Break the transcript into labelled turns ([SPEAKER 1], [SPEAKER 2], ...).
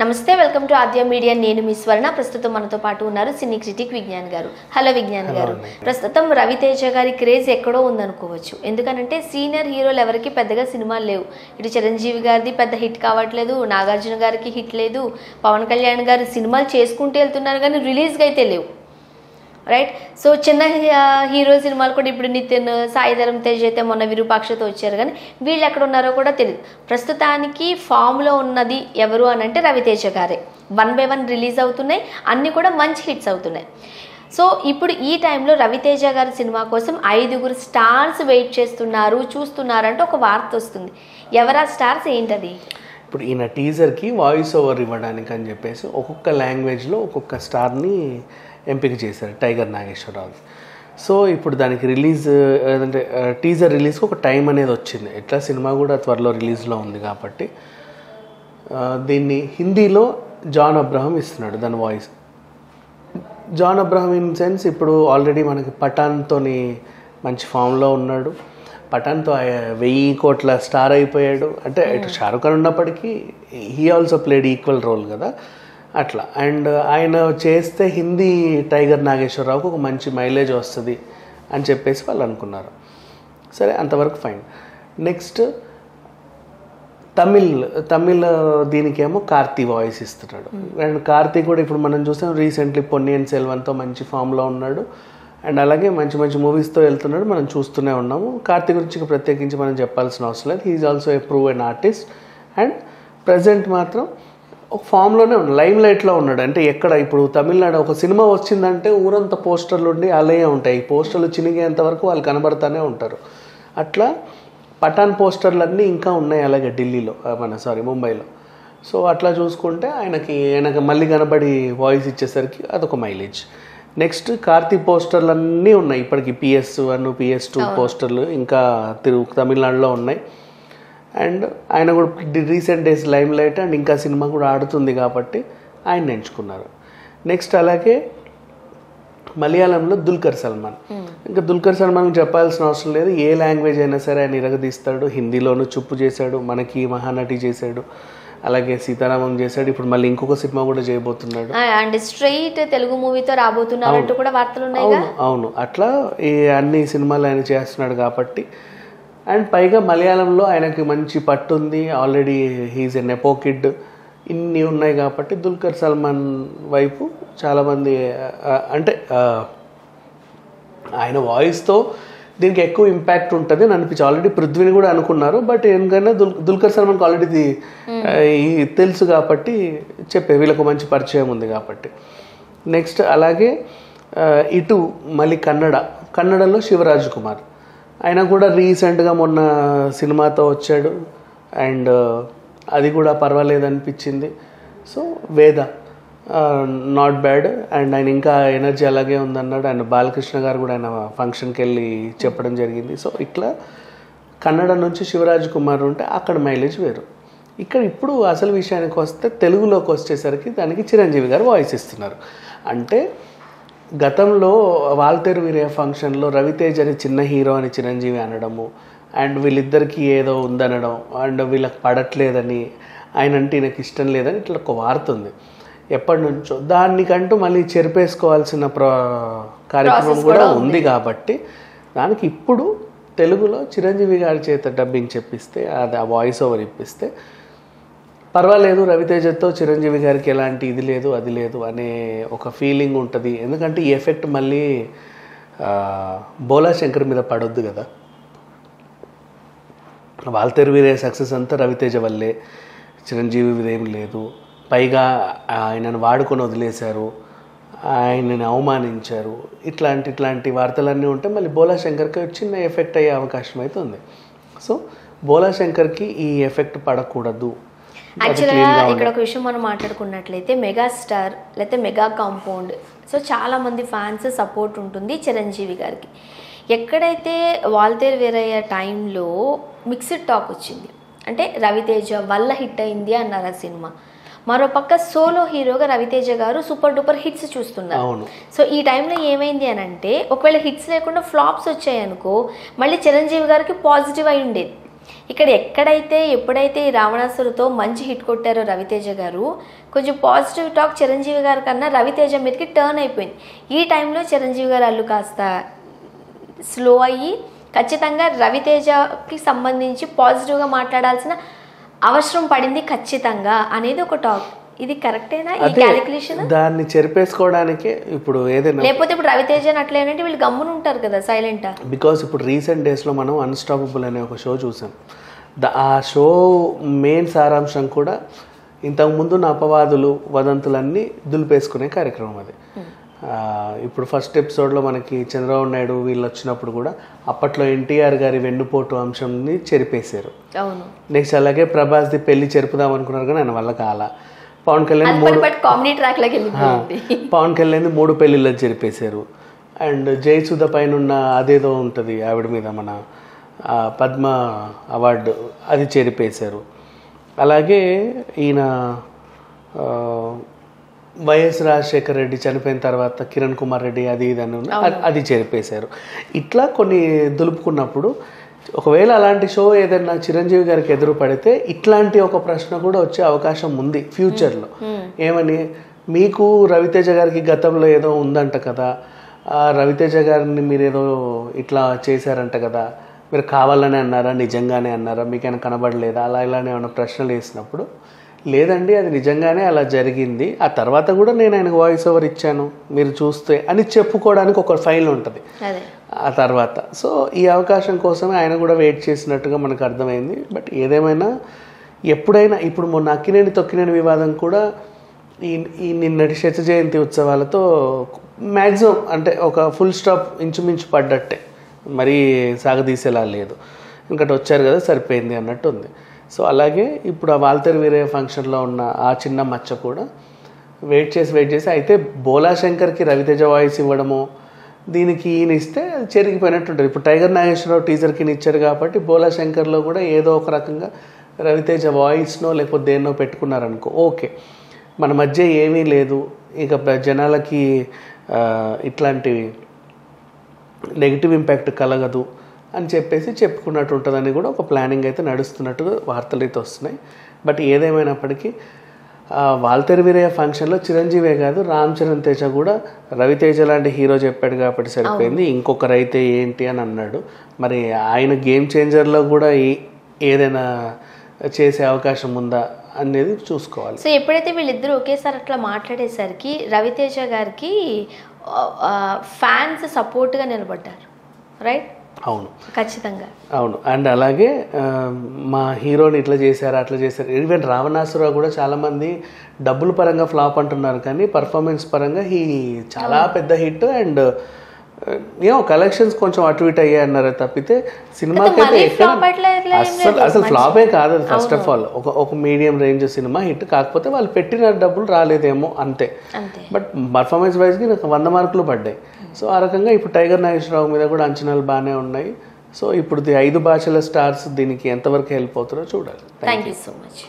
[SPEAKER 1] నమస్తే, welcome to Aadya media. నేను మీ స్వర్ణ. ప్రస్తుతం మనతో పాటు ఉన్నారు సినీ క్రిటిక్ విజ్ఞాన్ గారు. హలో విజ్ఞాన్ గారు. ప్రస్తుతం రవితేజ గారి క్రేజ్ ఎక్కడో ఉందనుకోవచ్చు. ఎందుకనంటే సీనియర్ హీరోలు ఎవరికి పెద్దగా సినిమాలు లేవు. ఇటు చిరంజీవి గారిది పెద్ద హిట్ కావట్లేదు, నాగార్జున గారికి హిట్ లేదు, పవన్ కళ్యాణ్ గారు సినిమాలు చేసుకుంటూ వెళ్తున్నారు కానీ రిలీజ్గా అయితే లేవు, రైట్? సో చిన్న హీరో సినిమాలు కూడా ఇప్పుడు నితిన్, సాయిధరం తేజ్ అయితే మొన్న విరూపాక్షతో వచ్చారు, కానీ వీళ్ళు ఎక్కడ ఉన్నారో కూడా తెలియదు. ప్రస్తుతానికి ఫామ్లో ఉన్నది ఎవరు అని అంటే రవితేజ గారే. 1 by 1 రిలీజ్ అవుతున్నాయి, అన్నీ కూడా మంచి హిట్స్ అవుతున్నాయి. సో ఇప్పుడు ఈ టైంలో రవితేజ గారి సినిమా కోసం 5 స్టార్స్ వెయిట్ చేస్తున్నారు, చూస్తున్నారంటే ఒక వార్త వస్తుంది. ఎవరా స్టార్స్, ఏంటది?
[SPEAKER 2] ఇప్పుడు ఈయన టీజర్కి వాయిస్ ఓవర్ ఇవ్వడానికి అని చెప్పేసి ఒక్కొక్క లాంగ్వేజ్లో ఒక్కొక్క స్టార్ని ఎంపిక చేశారు, టైగర్ నాగేశ్వరరావు. సో ఇప్పుడు దానికి రిలీజ్ అంటే టీజర్ రిలీజ్కి ఒక టైం అనేది వచ్చింది. ఎట్లా సినిమా కూడా త్వరలో రిలీజ్లో ఉంది కాబట్టి దీన్ని హిందీలో జాన్ అబ్రహం ఇస్తున్నాడు దాని వాయిస్. జాన్ అబ్రహం ఇన్ సెన్స్ ఇప్పుడు ఆల్రెడీ మనకి పఠాన్తోని మంచి ఫామ్లో ఉన్నాడు. పఠాన్తో 1000 కోట్ల స్టార్ అయిపోయాడు. అంటే ఇటు షారుఖ్ ఖాన్ ఉన్నప్పటికీ he also played equal role కదా అట్లా. అండ్ ఆయన చేస్తే హిందీ టైగర్ నాగేశ్వరరావుకు ఒక మంచి మైలేజ్ వస్తుంది అని చెప్పేసి వాళ్ళు అనుకున్నారు. సరే, అంతవరకు ఫైన్. నెక్స్ట్ తమిళ్ దీనికేమో కార్తీ వాయిస్ ఇస్తున్నాడు. అండ్ కార్తీ కూడా ఇప్పుడు మనం చూసాం రీసెంట్లీ పొన్నియిన్ సెల్వన్తో మంచి ఫామ్లో ఉన్నాడు. అండ్ అలాగే మంచి మంచి మూవీస్తో వెళ్తున్నాడు, మనం చూస్తూనే ఉన్నాము. కార్తీ గురించి ప్రత్యేకించి మనం చెప్పాల్సిన అవసరం లేదు. He is also a proven artist. And present మాత్రం ఒక ఫామ్లోనే ఉన్నాడు, లైమ్ లైట్లో ఉన్నాడు. అంటే ఎక్కడ ఇప్పుడు తమిళనాడు ఒక సినిమా వచ్చిందంటే ఊరంతా పోస్టర్లు ఉండి అలాగే ఉంటాయి. ఈ పోస్టర్లు చినిగేంత వరకు వాళ్ళు కనబడతానే ఉంటారు. అట్లా పఠాన్ పోస్టర్లు ఇంకా ఉన్నాయి అలాగే ఢిల్లీలో, ముంబైలో. సో అట్లా చూసుకుంటే ఆయనకి మళ్ళీ కనబడి వాయిస్ ఇచ్చేసరికి అదొక మైలేజ్. నెక్స్ట్ కార్తీ పోస్టర్లు అన్నీ ఉన్నాయి ఇప్పటికి, PS1 PS2 పోస్టర్లు ఇంకా తమిళనాడులో ఉన్నాయి. అండ్ ఆయన కూడా recent days lime light and ఇంకా సినిమా కూడా ఆడుతుంది కాబట్టి ఆయన ఎంచుకున్నారు. నెక్స్ట్ అలాగే మలయాళంలో దుల్కర్ సల్మాన్. ఇంకా దుల్కర్ సల్మాన్ చెప్పాల్సిన అవసరం లేదు, ఏ లాంగ్వేజ్ అయినా సరే ఆయన ఇరగదీస్తాడు. హిందీలోనూ చుప్పు చేశాడు, మనకి మహానటి చేశాడు, అలాగే సీతారామం చేశాడు. ఇప్పుడు మళ్ళీ ఇంకొక సినిమా కూడా చేయబోతున్నాడు.
[SPEAKER 1] అండ్ స్ట్రైట్ తెలుగు మూవీతో రాబోతున్నట్టు కూడా వార్తలు ఉన్నాయి.
[SPEAKER 2] అవును, అట్లా ఈ అన్ని సినిమాలు ఆయన చేస్తున్నాడు కాబట్టి. అండ్ పైగా మలయాళంలో ఆయనకి మంచి పట్టు ఉంది, ఆల్రెడీ హీఈస్ ఎ నెపో కిడ్, ఇన్ని ఉన్నాయి కాబట్టి దుల్కర్ సల్మాన్ వైపు చాలామంది అంటే ఆయన వాయిస్తో దీనికి ఎక్కువ ఇంపాక్ట్ ఉంటుంది అని అనిపించి ఆల్రెడీ పృథ్వీని కూడా అనుకున్నారు. బట్ ఎందుకంటే దుల్కర్ సల్మాన్కి ఆల్రెడీ తెలుసు కాబట్టి వీళ్ళకు మంచి పరిచయం ఉంది కాబట్టి. నెక్స్ట్ అలాగే ఇటు మళ్ళీ కన్నడలో శివరాజ్ కుమార్, ఆయన కూడా రీసెంట్గా మొన్న సినిమాతో వచ్చాడు. అండ్ అది కూడా పర్వాలేదు అనిపించింది. సో వేద నాట్ బ్యాడ్. అండ్ ఆయన ఇంకా ఎనర్జీ అలాగే ఉందన్నాడు. అండ్ బాలకృష్ణ గారు కూడా ఆయన ఫంక్షన్కి వెళ్ళి చెప్పడం జరిగింది. సో ఇట్లా కన్నడ నుంచి శివరాజ్ కుమార్ ఉంటే అక్కడ మైలేజ్ వేరు. ఇక్కడ ఇప్పుడు అసలు విషయానికి వస్తే తెలుగులోకి వచ్చేసరికి దానికి చిరంజీవి గారు వాయిస్ ఇస్తున్నారు. అంటే గతంలో వాల్తేరు వీరయ్య ఫంక్షన్లో రవితేజ్ అని చిన్న హీరో అని చిరంజీవి అనడము, అండ్ వీళ్ళిద్దరికీ ఏదో ఉందనడం, అండ్ వీళ్ళకి పడట్లేదని, ఆయన అంటే ఈయనకి ఇష్టం లేదని ఇట్లా ఒక వార్త ఉంది ఎప్పటి నుంచో. దానికంటూ మళ్ళీ చెరిపేసుకోవాల్సిన కార్యక్రమం కూడా ఉంది కాబట్టి దానికి ఇప్పుడు తెలుగులో చిరంజీవి గారి చేత డబ్బింగ్ చెప్పిస్తే, అది ఆ వాయిస్ ఓవర్ ఇప్పిస్తే పర్వాలేదు. రవితేజతో చిరంజీవి గారికి ఎలాంటి ఇది లేదు అది లేదు అనే ఒక ఫీలింగ్ ఉంటుంది. ఎందుకంటే ఈ ఎఫెక్ట్ మళ్ళీ బోలా శంకర్ మీద పడొద్దు కదా. వాల్తేరు వీరయ్య సక్సెస్ అంతా రవితేజ వల్లే, చిరంజీవి ఏం లేదు. పైగా ఆయనను వాడుకొని వదిలేశారు, ఆయనని అవమానించారు, ఇట్లాంటి వార్తలన్నీ ఉంటే మళ్ళీ బోలా శంకర్కి చిన్న ఎఫెక్ట్ అయ్యే అవకాశం అయితే ఉంది. సో బోలా శంకర్కి ఈ ఎఫెక్ట్ పడకూడదు.
[SPEAKER 1] యాక్చువల్గా ఇక్కడ ఒక విషయం మనం మాట్లాడుకున్నట్లయితే మెగాస్టార్ లేకపోతే మెగా కాంపౌండ్, సో చాలామంది ఫ్యాన్స్ సపోర్ట్ ఉంటుంది చిరంజీవి గారికి. ఎక్కడైతే వాల్తేరు వీరయ్య టైంలో మిక్స్డ్ టాక్ వచ్చింది, అంటే రవితేజ వల్ల హిట్ అయింది అన్నారు ఆ సినిమా. మరోపక్క సోలో హీరోగా రవితేజ గారు సూపర్ డూపర్ హిట్స్ చూస్తున్నారు. సో ఈ టైంలో ఏమైంది అని అంటే ఒకవేళ హిట్స్ లేకుండా ఫ్లాప్స్ వచ్చాయనుకో మళ్ళీ చిరంజీవి గారికి పాజిటివ్ అయి ఉండేది. ఇక్కడ ఎప్పుడైతే ఈ రావణాసురుతో మంచి హిట్ కొట్టారో రవితేజ గారు, కొంచెం పాజిటివ్ టాక్ చిరంజీవి గారి కన్నా రవితేజ మీదకి టర్న్ అయిపోయింది. ఈ టైంలో చిరంజీవి గారు అల్లు కాస్త స్లో అయ్యి ఖచ్చితంగా రవితేజకి సంబంధించి పాజిటివ్గా మాట్లాడాల్సిన అవసరం పడింది ఖచ్చితంగా అనేది ఒక టాక్. ఇది కరెక్టేనా ఈ క్యాలిక్యులేషన్?
[SPEAKER 2] దాన్ని చెరిపేసుకోవడానికి ఇప్పుడు ఏదైనా,
[SPEAKER 1] లేకపోతే ఇప్పుడు రవితేజ అట్లేనంటే వీళ్ళు గమ్మున ఉంటారు కదా సైలెంటా?
[SPEAKER 2] బికాస్ ఇప్పుడు రీసెంట్ డేస్లో మనం అన్స్టాపబుల్ అనే ఒక షో చూసాం. ఆ షో మెయిన్ సారాంశం కూడా ఇంతకుముందు నా అపవాదులు వదంతులన్నీ దులిపేసుకునే కార్యక్రమం అది. ఇప్పుడు ఫస్ట్ ఎపిసోడ్లో మనకి చంద్రబాబు నాయుడు వీళ్ళు వచ్చినప్పుడు కూడా అప్పట్లో ఎన్టీఆర్ గారి వెన్నుపోటు అంశంని చెరిపేశారు. నెక్స్ట్ అలాగే ప్రభాస్ది పెళ్లి చెరుపుదాం అనుకున్నారు కానీ ఆయన వల్ల కాల. పవన్ కళ్యాణ్ పవన్ కళ్యాణ్ 3 పెళ్లిళ్ళకి జరిపేశారు. అండ్ జయసుధ పైన ఉన్న అదేదో ఉంటుంది ఆవిడ మీద మన పద్మ అవార్డు అది చెరిపేశారు. అలాగే ఈయన వైఎస్ రాజశేఖర రెడ్డి చనిపోయిన తర్వాత కిరణ్ కుమార్ రెడ్డి అది ఇదని అది చెరిపేశారు. ఇట్లా కొన్ని దులుపుకున్నప్పుడు ఒకవేళ అలాంటి షో ఏదైనా చిరంజీవి గారికి ఎదురు పడితే ఇట్లాంటి ఒక ప్రశ్న కూడా వచ్చే అవకాశం ఉంది ఫ్యూచర్లో. ఏమని, మీకు రవితేజ గారికి గతంలో ఏదో ఉందంట కదా, రవితేజ గారిని మీరు ఏదో ఇట్లా చేశారంట కదా, మీరు కావాలని అన్నారా, నిజంగానే అన్నారా, మీకైనా కనబడలేదా, అలా ఇలానే ఏమైనా ప్రశ్నలు వేసినప్పుడు లేదండి అది నిజంగానే అలా జరిగింది, ఆ తర్వాత కూడా నేను ఆయనకు వాయిస్ ఓవర్ ఇచ్చాను మీరు చూస్తే అని చెప్పుకోవడానికి ఒక ఫైల్ ఉంటుంది ఆ తర్వాత. సో ఈ అవకాశం కోసమే ఆయన కూడా వెయిట్ చేసినట్టుగా మనకు అర్థమైంది. బట్ ఏదేమైనా ఎప్పుడైనా ఇప్పుడు మొన్న అక్కినేని తొక్కినేని వివాదం కూడా ఈ నిన్నటి శత జయంతి ఉత్సవాలతో మ్యాక్సిమం అంటే ఒక ఫుల్ స్టాప్ ఇంచుమించు పడ్డట్టే, మరీ సాగదీసేలా లేదు, ఇంకటి వచ్చారు కదా సరిపోయింది అన్నట్టు ఉంది. సో అలాగే ఇప్పుడు ఆ వాల్తేరు వీరయ్య ఫంక్షన్లో ఉన్న ఆ చిన్న మచ్చ కూడా వెయిట్ చేసి అయితే బోలా శంకర్కి రవితేజ వాయిస్ ఇవ్వడము, దీనికి ఈయన ఇస్తే అది చెరిగిపోయినట్టు ఉంటుంది. ఇప్పుడు టైగర్ నాగేశ్వరరావు టీజర్కి ఇచ్చారు కాబట్టి బోలా శంకర్లో కూడా ఏదో ఒక రకంగా రవితేజ వాయిస్నో లేకపోతే దేన్నో పెట్టుకున్నారనుకో ఓకే, మన మధ్య ఏమీ లేదు, ఇక జనాలకి ఇట్లాంటి నెగిటివ్ ఇంపాక్ట్ కలగదు అని చెప్పేసి చెప్పుకున్నట్టు ఉంటుందని కూడా ఒక ప్లానింగ్ అయితే నడుస్తున్నట్టుగా వార్తలు అయితే వస్తున్నాయి. బట్ ఏదేమైనప్పటికీ వాల్తేరు వీరయ్య ఫంక్షన్లో చిరంజీవే కాదు రామ్ చరణ్ తేజ కూడా రవితేజ లాంటి హీరో చెప్పాడు కాబట్టి సరిపోయింది, ఇంకొకరైతే ఏంటి అని అన్నాడు. మరి ఆయన గేమ్ చేంజర్లో కూడా ఏదైనా చేసే అవకాశం ఉందా అనేది చూసుకోవాలి.
[SPEAKER 1] సో ఎప్పుడైతే వీళ్ళిద్దరూ ఒకేసారి అట్లా మాట్లాడేసరికి రవితేజ గారికి ఫ్యాన్స్ సపోర్ట్గా నిలబడ్డారు, రైట్?
[SPEAKER 2] అవును,
[SPEAKER 1] ఖచ్చితంగా
[SPEAKER 2] అవును. అండ్ అలాగే మా హీరోని ఇట్లా చేశారు అట్లా చేశారు. ఈవెన్ రావణాసుర కూడా చాలామంది డబ్బుల పరంగా ఫ్లాప్ అంటున్నారు కానీ పర్ఫార్మెన్స్ పరంగా చాలా పెద్ద హిట్. అండ్ ఏమో కలెక్షన్స్ కొంచెం అటు ఇటు అయ్యాయి అన్నారు తప్పితే సినిమాకి అయితే అసలు ఫ్లాపే కాదు అది. ఫస్ట్ ఆఫ్ ఆల్ ఒక మీడియం రేంజ్ సినిమా హిట్, కాకపోతే వాళ్ళు పెట్టిన డబ్బులు రాలేదేమో అంతే. బట్ పర్ఫార్మెన్స్ వైజ్కి నాకు 100 మార్కులు పడ్డాయి. సో ఆ రకంగా ఇప్పుడు టైగర్ నాగేశ్వరరావు మీద కూడా అంచనాలు బాగానే ఉన్నాయి. సో ఇప్పుడు 5 భాషల స్టార్స్ దీనికి ఎంతవరకు హెల్ప్ అవుతారో చూడాలి.
[SPEAKER 1] Thank you so much.